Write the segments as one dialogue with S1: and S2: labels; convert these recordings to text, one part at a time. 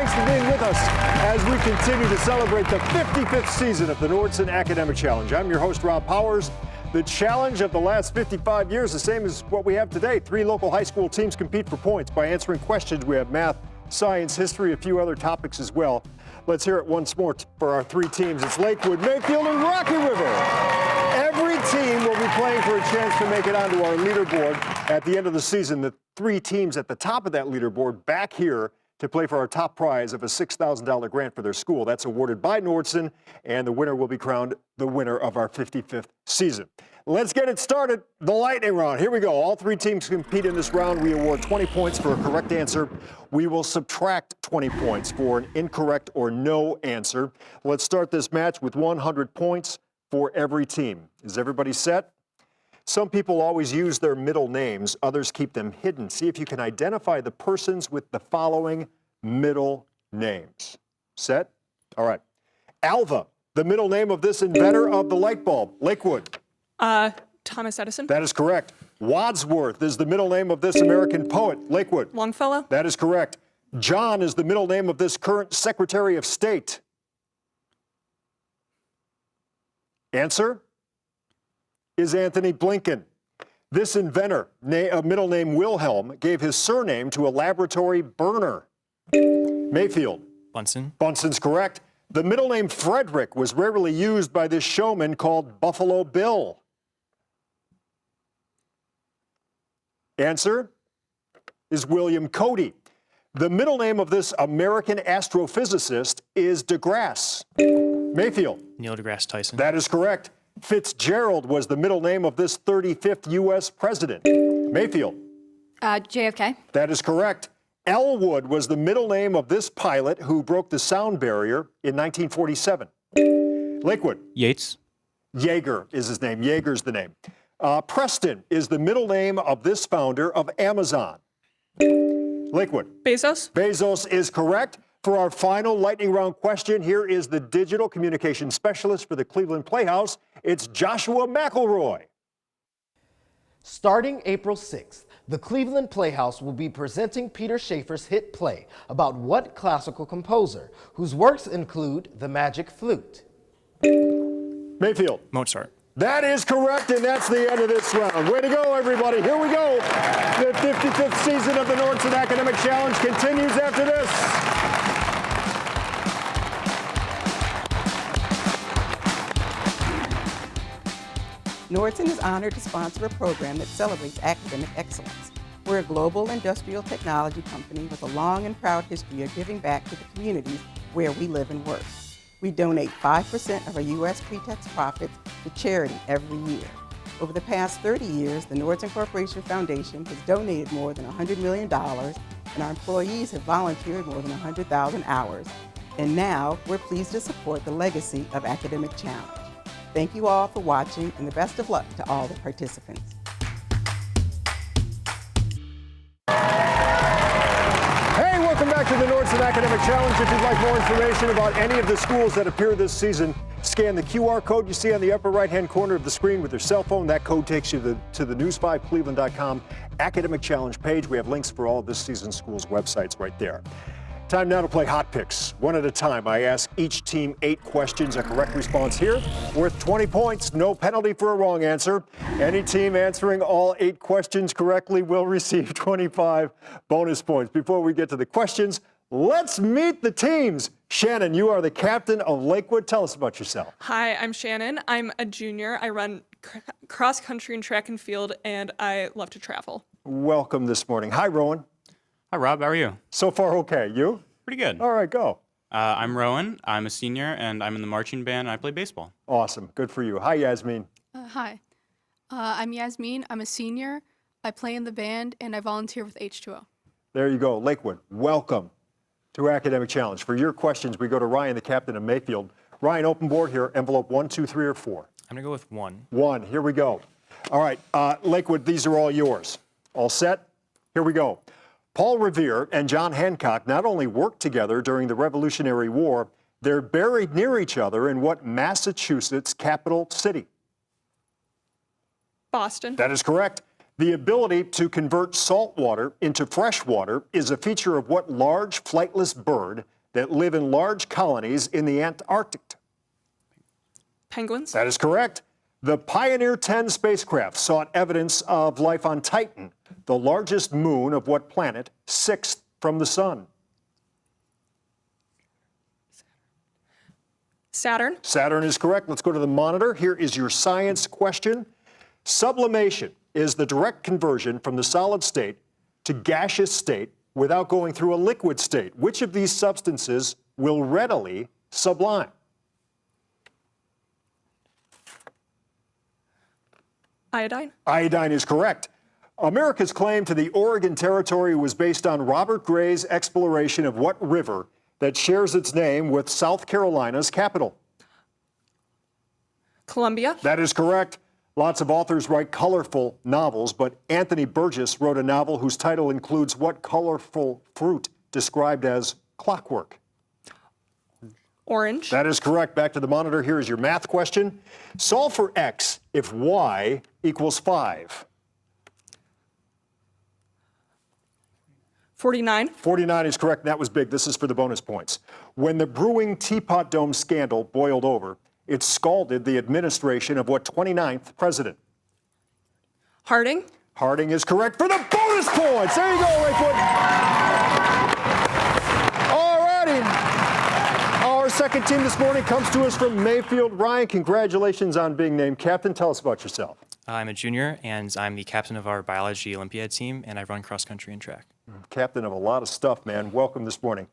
S1: Thanks for being with us as we continue to celebrate the 55th season of the Nordson Academic Challenge. I'm your host, Rob Powers. The challenge of the last 55 years, the same as what we have today. 3 local high school teams compete for points by answering questions. We have math, science, history, a few other topics as well. Let's hear it once more for our 3 teams. It's Lakewood, Mayfield, and Rocky River. Every team will be playing for a chance to make it onto our leaderboard at the end of the season. The 3 teams at the top of that leaderboard back here to play for our top prize of a $6,000 grant for their school. That's awarded by Nordson, and the winner will be crowned the winner of our 55th season. Let's get it started. The lightning round. Here we go. All 3 teams compete in this round. We award 20 points for a correct answer. We will subtract 20 points for an incorrect or no answer. Let's start this match with 100 points for every team. Is everybody set? Some people always use their middle names. Others keep them hidden. See if you can identify the persons with the following middle names. Set? All right. Alva, the middle name of this inventor of the light bulb. Lakewood.
S2: Thomas Edison.
S1: That is correct. Wadsworth is the middle name of this American poet. Lakewood.
S2: Longfellow.
S1: That is correct. John is the middle name of this current Secretary of State. Answer is Anthony Blinken. This inventor, middle name Wilhelm, gave his surname to a laboratory burner. Mayfield.
S3: Bunsen.
S1: Bunsen's correct. The middle name Frederick was rarely used by this showman called Buffalo Bill. Answer is William Cody. The middle name of this American astrophysicist is DeGrasse. Mayfield.
S3: Neil deGrasse Tyson.
S1: That is correct. Fitzgerald was the middle name of this 35th U.S. president. Mayfield.
S4: JFK.
S1: That is correct. Elwood was the middle name of this pilot who broke the sound barrier in 1947. Lakewood.
S3: Yates.
S1: Yeager is his name. Yeager's the name. Preston is the middle name of this founder of Amazon. Lakewood.
S2: Bezos.
S1: Bezos is correct. For our final lightning round question, here is the digital communication specialist for the Cleveland Playhouse. It's Joshua McElroy.
S5: Starting April 6th, the Cleveland Playhouse will be presenting Peter Shaffer's hit play about what classical composer, whose works include The Magic Flute?
S1: Mayfield.
S3: Mozart.
S1: That is correct, and that's the end of this round. Way to go, everybody. Here we go. The 55th season of the Nordson Academic Challenge continues after this.
S6: Nordson is honored to sponsor a program that celebrates academic excellence. We're a global industrial technology company with a long and proud history of giving back to the communities where we live and work. We donate 5% of our U.S. pre-tax profits to charity every year. Over the past 30 years, the Nordson Corporation Foundation has donated more than $100 million, and our employees have volunteered more than 100,000 hours. And now, we're pleased to support the legacy of Academic Challenge. Thank you all for watching, and the best of luck to all the participants.
S1: Hey, welcome back to the Nordson Academic Challenge. If you'd like more information about any of the schools that appear this season, scan the QR code you see on the upper right-hand corner of the screen with your cell phone. That code takes you to the news5cleveland.com Academic Challenge page. We have links for all of this season's schools' websites right there. Time now to play Hot Picks. One at a time. I ask each team 8 questions. A correct response here worth 20 points. No penalty for a wrong answer. Any team answering all 8 questions correctly will receive 25 bonus points. Before we get to the questions, let's meet the teams. Shannon, you are the captain of Lakewood. Tell us about yourself.
S2: Hi, I'm Shannon. I'm a junior. I run cross country and track and field, and I love to travel.
S1: Welcome this morning. Hi, Rowan.
S3: Hi, Rob. How are you?
S1: So far, okay. You?
S3: Pretty good.
S1: All right, go.
S3: I'm Rowan. I'm a senior, and I'm in the marching band, and I play baseball.
S1: Awesome. Good for you. Hi, Yasmin.
S4: Hi. I'm Yasmin. I'm a senior. I play in the band, and I volunteer with H2O.
S1: There you go. Lakewood, welcome to Academic Challenge. For your questions, we go to Ryan, the captain of Mayfield. Ryan, open board here. Envelope 1, 2, 3, or 4?
S3: I'm going to go with 1.
S1: 1. Here we go. All right, Lakewood, these are all yours. All set? Here we go. Paul Revere and John Hancock not only worked together during the Revolutionary War, they're buried near each other in what Massachusetts capital city?
S2: Boston.
S1: That is correct. The ability to convert salt water into fresh water is a feature of what large flightless bird that live in large colonies in the Antarctic?
S2: Penguins.
S1: That is correct. The Pioneer 10 spacecraft sought evidence of life on Titan, the largest moon of what planet, sixth from the sun?
S2: Saturn.
S1: Saturn is correct. Let's go to the monitor. Here is your science question. Sublimation is the direct conversion from the solid state to gaseous state without going through a liquid state. Which of these substances will readily sublime?
S2: Iodine.
S1: Iodine is correct. America's claim to the Oregon Territory was based on Robert Gray's exploration of what river that shares its name with South Carolina's capital?
S2: Columbia.
S1: That is correct. Lots of authors write colorful novels, but Anthony Burgess wrote a novel whose title includes what colorful fruit described as clockwork?
S2: Orange.
S1: That is correct. Back to the monitor. Here is your math question. Solve for x if y equals 5.
S2: 49.
S1: 49 is correct, and that was big. This is for the bonus points. When the brewing Teapot Dome scandal boiled over, it scalded the administration of what 29th president?
S2: Harding.
S1: Harding is correct for the bonus points. There you go, Lakewood. All righty. Our second team this morning comes to us from Mayfield. Ryan, congratulations on being named captain. Tell us about yourself.
S7: I'm a junior, and I'm the captain of our biology Olympiad team, and I run cross country and track.
S1: Captain of a lot of stuff, man. Welcome this morning.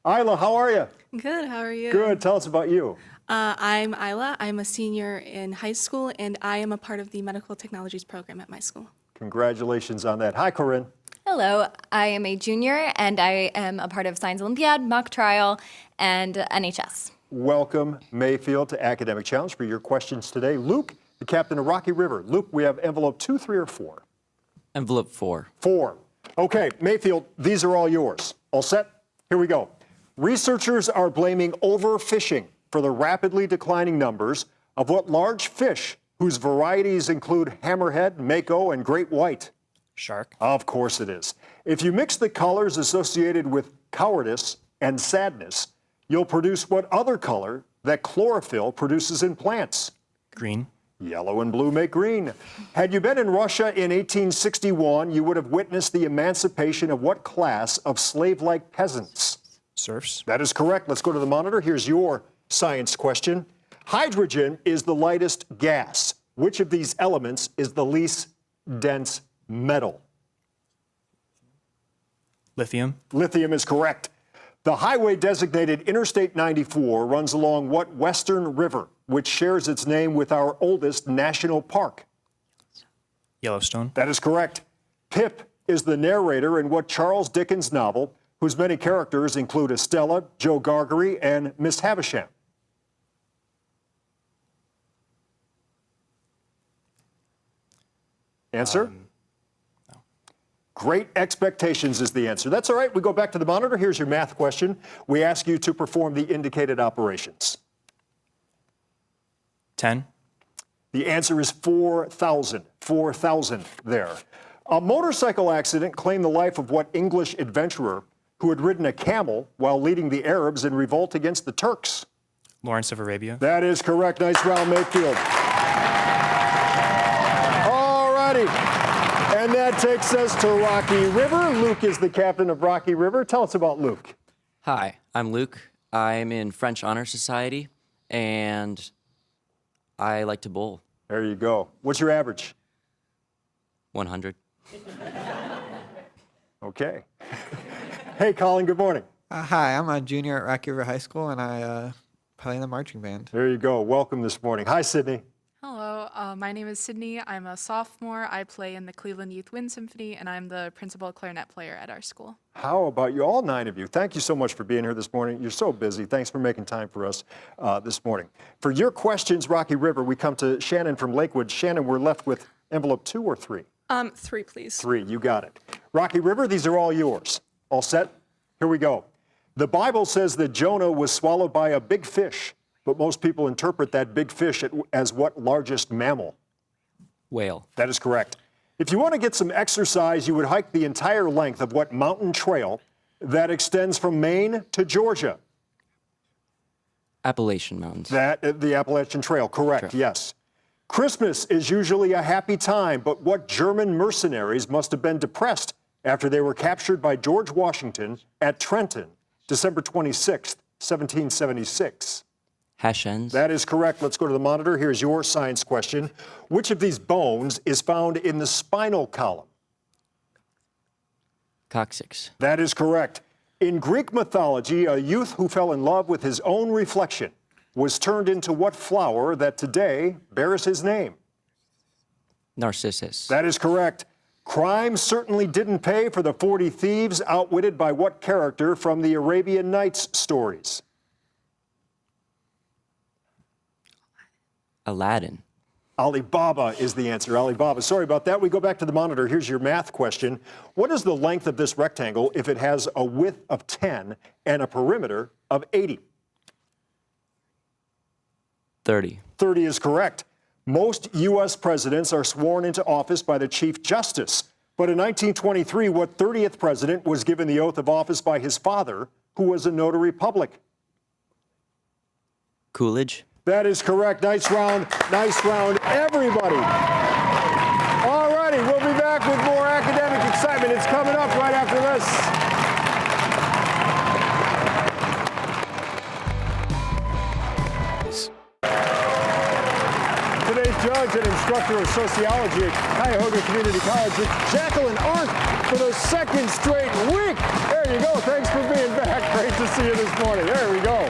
S1: Isla, how are you?
S8: Good, how are you?
S1: Good. Tell us about you.
S8: I'm Isla. I'm a senior in high school, and I am a part of the medical technologies program at my school.
S1: Congratulations on that. Hi, Corinne.
S9: Hello, I am a junior, and I am a part of Science Olympiad, mock trial, and NHS.
S1: Welcome, Mayfield, to Academic Challenge for your questions today. Luke, the captain of Rocky River. Luke, we have envelope 2, 3, or 4?
S10: Envelope 4.
S1: 4. Okay, Mayfield, these are all yours. All set? Here we go. Researchers are blaming overfishing for the rapidly declining numbers of what large fish whose varieties include hammerhead, mako, and great white?
S7: Shark.
S1: Of course it is. If you mix the colors associated with cowardice and sadness, you'll produce what other color that chlorophyll produces in plants?
S7: Green.
S1: Yellow and blue make green. Had you been in Russia in 1861, you would have witnessed the emancipation of what class of slave-like peasants?
S7: Serfs.
S1: That is correct. Let's go to the monitor. Here's your science question. Hydrogen is the lightest gas. Which of these elements is the least dense metal?
S7: Lithium.
S1: Lithium is correct. The highway designated Interstate 94 runs along what western river, which shares its name with our oldest national park?
S7: Yellowstone.
S1: That is correct. Pip is the narrator in what Charles Dickens novel, whose many characters include Estella, Joe Gargery, and Miss Havisham? Answer?
S7: No.
S1: Great Expectations is the answer. That's all right. We go back to the monitor. Here's your math question. We ask you to perform the indicated operations.
S7: 10.
S1: The answer is 4,000. 4,000 there. A motorcycle accident claimed the life of what English adventurer who had ridden a camel while leading the Arabs in revolt against the Turks?
S7: Lawrence of Arabia.
S1: That is correct. Nice round, Mayfield. All righty. And that takes us to Rocky River. Luke is the captain of Rocky River. Tell us about Luke.
S10: Hi, I'm Luke. I'm in French Honor Society, and I like to bowl.
S1: There you go. What's your average?
S10: 100.
S1: Okay. Hey, Colin, good morning.
S11: Hi, I'm a junior at Rocky River High School, and I play in the marching band.
S1: There you go. Welcome this morning. Hi, Sydney.
S12: Hello, my name is Sydney. I'm a sophomore. I play in the Cleveland Youth Wind Symphony, and I'm the principal clarinet player at our school.
S1: How about you, all 9 of you? Thank you so much for being here this morning. You're so busy. Thanks for making time for us this morning. For your questions, Rocky River, we come to Shannon from Lakewood. Shannon, we're left with envelope 2 or 3?
S2: 3, please.
S1: 3, you got it. Rocky River, these are all yours. All set? Here we go. The Bible says that Jonah was swallowed by a big fish, but most people interpret that big fish as what largest mammal?
S10: Whale.
S1: That is correct. If you want to get some exercise, you would hike the entire length of what mountain trail that extends from Maine to Georgia?
S10: Appalachian Mountains.
S1: The Appalachian Trail, correct, yes. Christmas is usually a happy time, but what German mercenaries must have been depressed after they were captured by George Washington at Trenton, December 26th, 1776?
S10: Hessians.
S1: That is correct. Let's go to the monitor. Here's your science question. Which of these bones is found in the spinal column?
S10: Coccyx.
S1: That is correct. In Greek mythology, a youth who fell in love with his own reflection was turned into what flower that today bears his name?
S10: Narcissus.
S1: That is correct. Crime certainly didn't pay for the 40 thieves outwitted by what character from the Arabian Nights stories?
S10: Aladdin.
S1: Alibaba is the answer. Alibaba. Sorry about that. We go back to the monitor. Here's your math question. What is the length of this rectangle if it has a width of 10 and a perimeter of 80?
S10: 30.
S1: 30 is correct. Most U.S. presidents are sworn into office by the Chief Justice. But in 1923, what 30th president was given the oath of office by his father, who was a notary public?
S10: Coolidge.
S1: That is correct. Nice round, everybody. All righty, we'll be back with more academic excitement. It's coming up right after this. Today's judge and instructor of sociology at Cuyahoga Community College, it's Jacqueline Arndt for the second straight week. There you go. Thanks for being back. Great to see you this morning. There we go.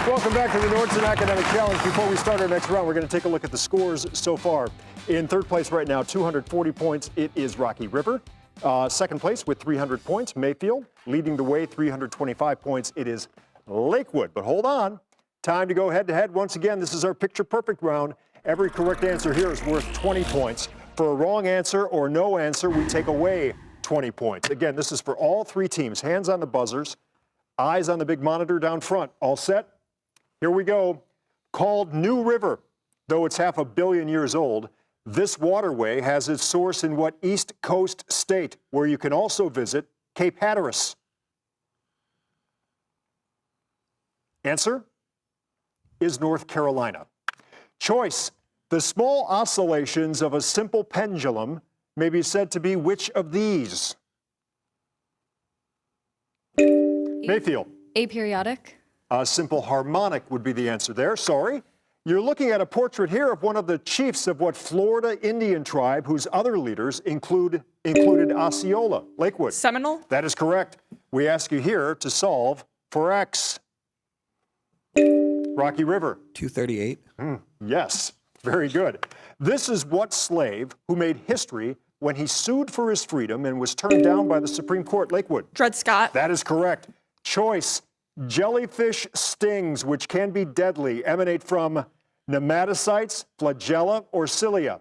S1: Welcome back to the Nordson Academic Challenge. Before we start our next round, we're going to take a look at the scores so far. In third place right now, 240 points, it is Rocky River. Second place with 300 points, Mayfield. Leading the way, 325 points, it is Lakewood. But hold on. Time to go head-to-head. Once again, this is our picture-perfect round. Every correct answer here is worth 20 points. For a wrong answer or no answer, we take away 20 points. Again, this is for all three teams. Hands on the buzzers, eyes on the big monitor down front. All set? Here we go. Called New River, though it's 500 million years old, this waterway has its source in what East Coast state, where you can also visit Cape Hatteras? Answer is North Carolina. Choice. The small oscillations of a simple pendulum may be said to be which of these? Mayfield.
S9: Aperiodic.
S1: A simple harmonic would be the answer there. Sorry. You're looking at a portrait here of one of the chiefs of what Florida Indian tribe whose other leaders included Osceola, Lakewood.
S2: Seminole.
S1: That is correct. We ask you here to solve for X. Rocky River.
S11: 238.
S1: Yes, very good. This is what slave who made history when he sued for his freedom and was turned down by the Supreme Court? Lakewood.
S2: Dred Scott.
S1: That is correct. Choice. Jellyfish stings, which can be deadly, emanate from nematocytes, flagella, or cilia?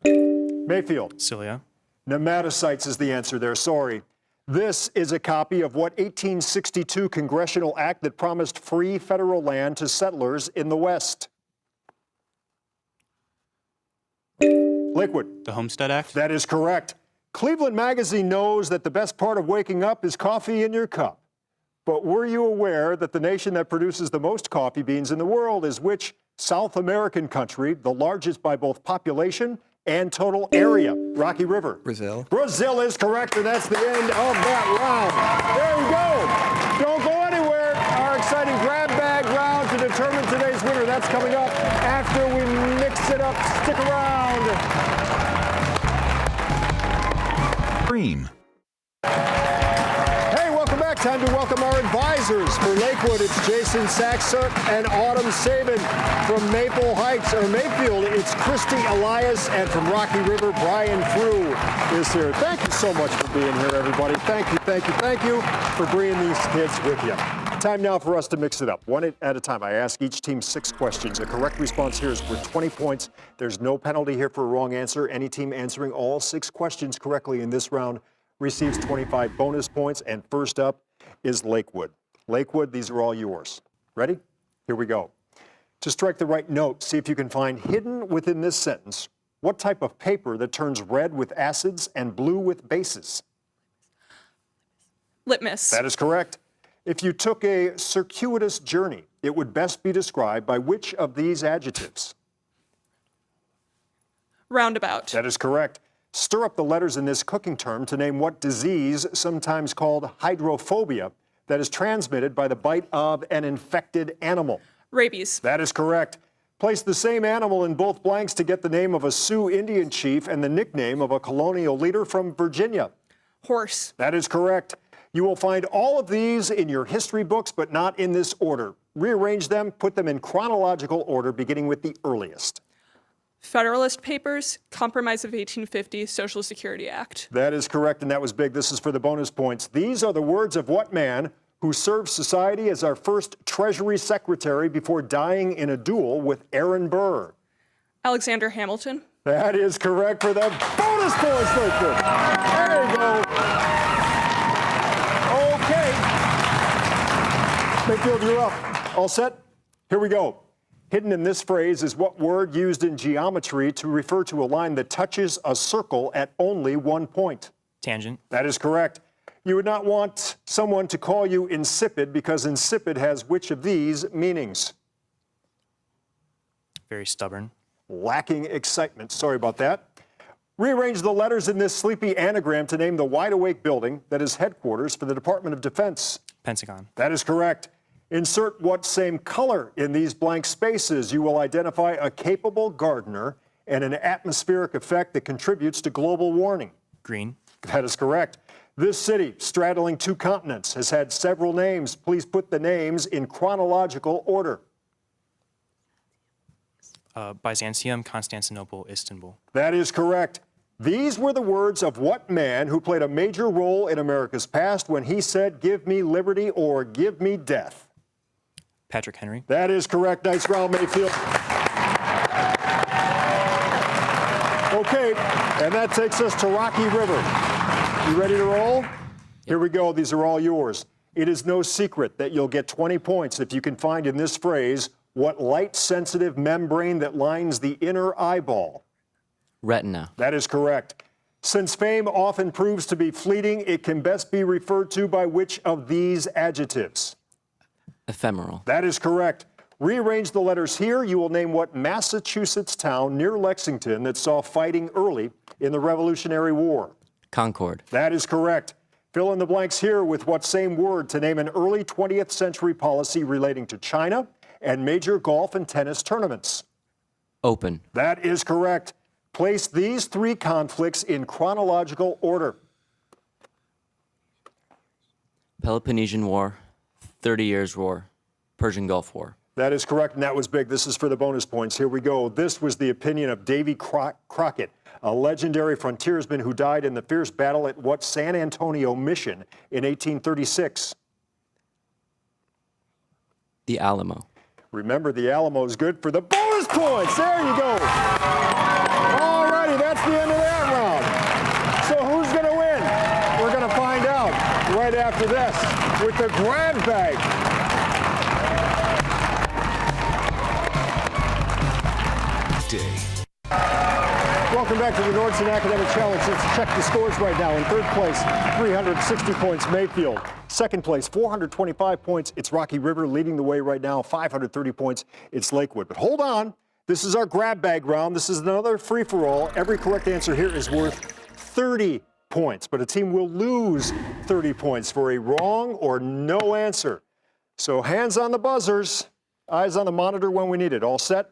S1: Mayfield.
S7: Cilia.
S1: Nematocytes is the answer there, sorry. This is a copy of what 1862 congressional act that promised free federal land to settlers in the West? Lakewood.
S3: The Homestead Act.
S1: That is correct. Cleveland Magazine knows that the best part of waking up is coffee in your cup. But were you aware that the nation that produces the most coffee beans in the world is which South American country, the largest by both population and total area? Rocky River.
S11: Brazil.
S1: Brazil is correct, and that's the end of that round. There you go. Don't go anywhere. Our exciting grab bag round to determine today's winner. That's coming up after we mix it up. Stick around.
S13: Cream.
S1: Hey, welcome back. Time to welcome our advisors. For Lakewood, it's Jason Saxon and Autumn Sabin. From Maple Heights, or Mayfield, it's Christy Elias. And from Rocky River, Brian Frew is here. Thank you so much for being here, everybody. Thank you for bringing these kids with you. Time now for us to mix it up. One at a time. I ask each team 6 questions. A correct response here is worth 20 points. There's no penalty here for a wrong answer. Any team answering all 6 questions correctly in this round receives 25 bonus points. And first up is Lakewood. Lakewood, these are all yours. Ready? Here we go. To strike the right note, see if you can find hidden within this sentence what type of paper that turns red with acids and blue with bases.
S2: Litmus.
S1: That is correct. If you took a circuitous journey, it would best be described by which of these adjectives?
S2: Roundabout.
S1: That is correct. Stir up the letters in this cooking term to name what disease, sometimes called hydrophobia, that is transmitted by the bite of an infected animal.
S2: Rabies.
S1: That is correct. Place the same animal in both blanks to get the name of a Sioux Indian chief and the nickname of a colonial leader from Virginia.
S2: Horse.
S1: That is correct. You will find all of these in your history books, but not in this order. Rearrange them, put them in chronological order, beginning with the earliest.
S2: Federalist Papers, Compromise of 1850, Social Security Act.
S1: That is correct, and that was big. This is for the bonus points. These are the words of what man who served society as our first Treasury Secretary before dying in a duel with Aaron Burr?
S2: Alexander Hamilton.
S1: That is correct for the bonus points, Lakewood. There you go. Okay. Mayfield, you're up. All set? Here we go. Hidden in this phrase is what word used in geometry to refer to a line that touches a circle at only one point?
S7: Tangent.
S1: That is correct. You would not want someone to call you insipid because insipid has which of these meanings?
S7: Very stubborn.
S1: Lacking excitement. Sorry about that. Rearrange the letters in this sleepy anagram to name the wide-awake building that is headquarters for the Department of Defense.
S7: Pentagon.
S1: That is correct. Insert what same color in these blank spaces. You will identify a capable gardener and an atmospheric effect that contributes to global warming.
S7: Green.
S1: That is correct. This city, straddling two continents, has had several names. Please put the names in chronological order.
S7: Byzantium, Constantinople, Istanbul.
S1: That is correct. These were the words of what man who played a major role in America's past when he said, "Give me liberty or give me death"?
S7: Patrick Henry.
S1: That is correct. Nice round, Mayfield. Okay, and that takes us to Rocky River. You ready to roll? Here we go. These are all yours. It is no secret that you'll get 20 points if you can find in this phrase what light-sensitive membrane that lines the inner eyeball.
S10: Retina.
S1: That is correct. Since fame often proves to be fleeting, it can best be referred to by which of these adjectives?
S10: Ephemeral.
S1: That is correct. Rearrange the letters here. You will name what Massachusetts town near Lexington that saw fighting early in the Revolutionary War.
S10: Concord.
S1: That is correct. Fill in the blanks here with what same word to name an early 20th century policy relating to China and major golf and tennis tournaments.
S10: Open.
S1: That is correct. Place these three conflicts in chronological order.
S10: Peloponnesian War, 30 Years' War, Persian Gulf War.
S1: That is correct, and that was big. This is for the bonus points. Here we go. This was the opinion of Davy Crockett, a legendary frontiersman who died in the fierce battle at what San Antonio mission in 1836?
S10: The Alamo.
S1: Remember, the Alamo is good for the bonus points. There you go. All righty, that's the end of that round. So who's going to win? We're going to find out right after this with the grab bag. Welcome back to the Nordson Academic Challenge. Let's check the scores right now. In third place, 360 points, Mayfield. Second place, 425 points. It's Rocky River leading the way right now, 530 points. It's Lakewood. But hold on. This is our grab bag round. This is another free-for-all. Every correct answer here is worth 30 points, but a team will lose 30 points for a wrong or no answer. So hands on the buzzers, eyes on the monitor when we need it. All set?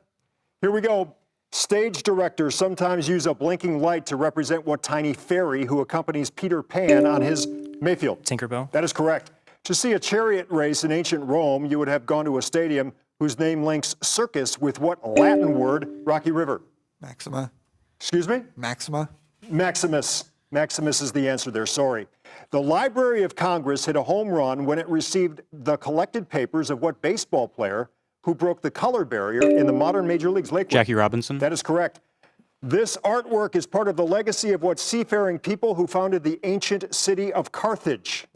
S1: Here we go. Stage directors sometimes use a blinking light to represent what tiny fairy who accompanies Peter Pan on his Mayfield?
S7: Tinkerbell.
S1: That is correct. To see a chariot race in ancient Rome, you would have gone to a stadium whose name links circus with what Latin word? Rocky River.
S11: Maxima.
S1: Excuse me?
S11: Maxima.
S1: Maximus. Maximus is the answer there, sorry. The Library of Congress hit a home run when it received the collected papers of what baseball player who broke the color barrier in the modern major leagues? Lakewood.
S3: Jackie Robinson.
S1: That is correct. This artwork is part of the legacy of what seafaring people who founded the ancient city of Carthage?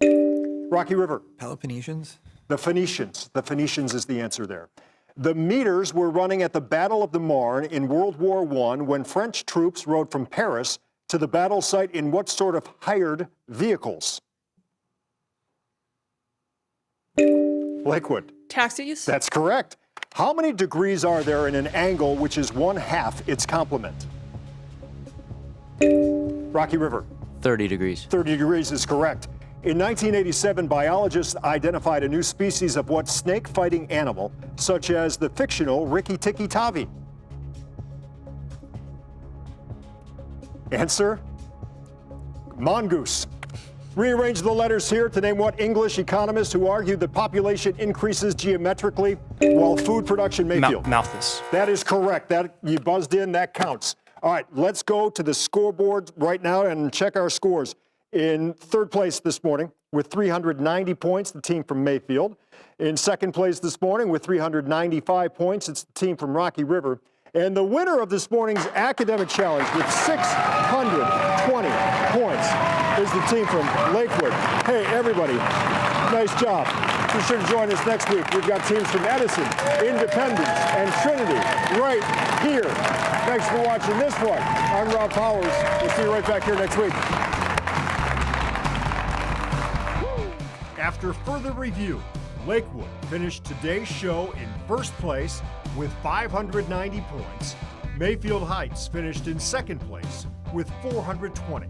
S1: Rocky River.
S11: Peloponnesians.
S1: The Phoenicians. The Phoenicians is the answer there. The meters were running at the Battle of the Marne in World War I when French troops rode from Paris to the battle site in what sort of hired vehicles? Lakewood.
S2: Taxis.
S1: That's correct. How many degrees are there in an angle which is 1/2 its complement? Rocky River.
S10: 30 degrees.
S1: 30 degrees is correct. In 1987, biologists identified a new species of what snake-fighting animal, such as the fictional Rikki-Tikki-Tavi? Answer? Mongoose. Rearrange the letters here to name what English economist who argued that population increases geometrically while food production Mayfield.
S7: Malthus.
S1: That is correct. That you buzzed in, that counts. All right, let's go to the scoreboard right now and check our scores. In third place this morning with 390 points, the team from Mayfield. In second place this morning with 395 points, it's the team from Rocky River. And the winner of this morning's academic challenge with 620 points is the team from Lakewood. Hey, everybody, nice job. Be sure to join us next week. We've got teams from Edison, Independence, and Trinity right here. Thanks for watching this one. I'm Rob Powers. We'll see you right back here next week. After further review, Lakewood finished today's show in first place with 590 points. Mayfield Heights finished in second place with 420.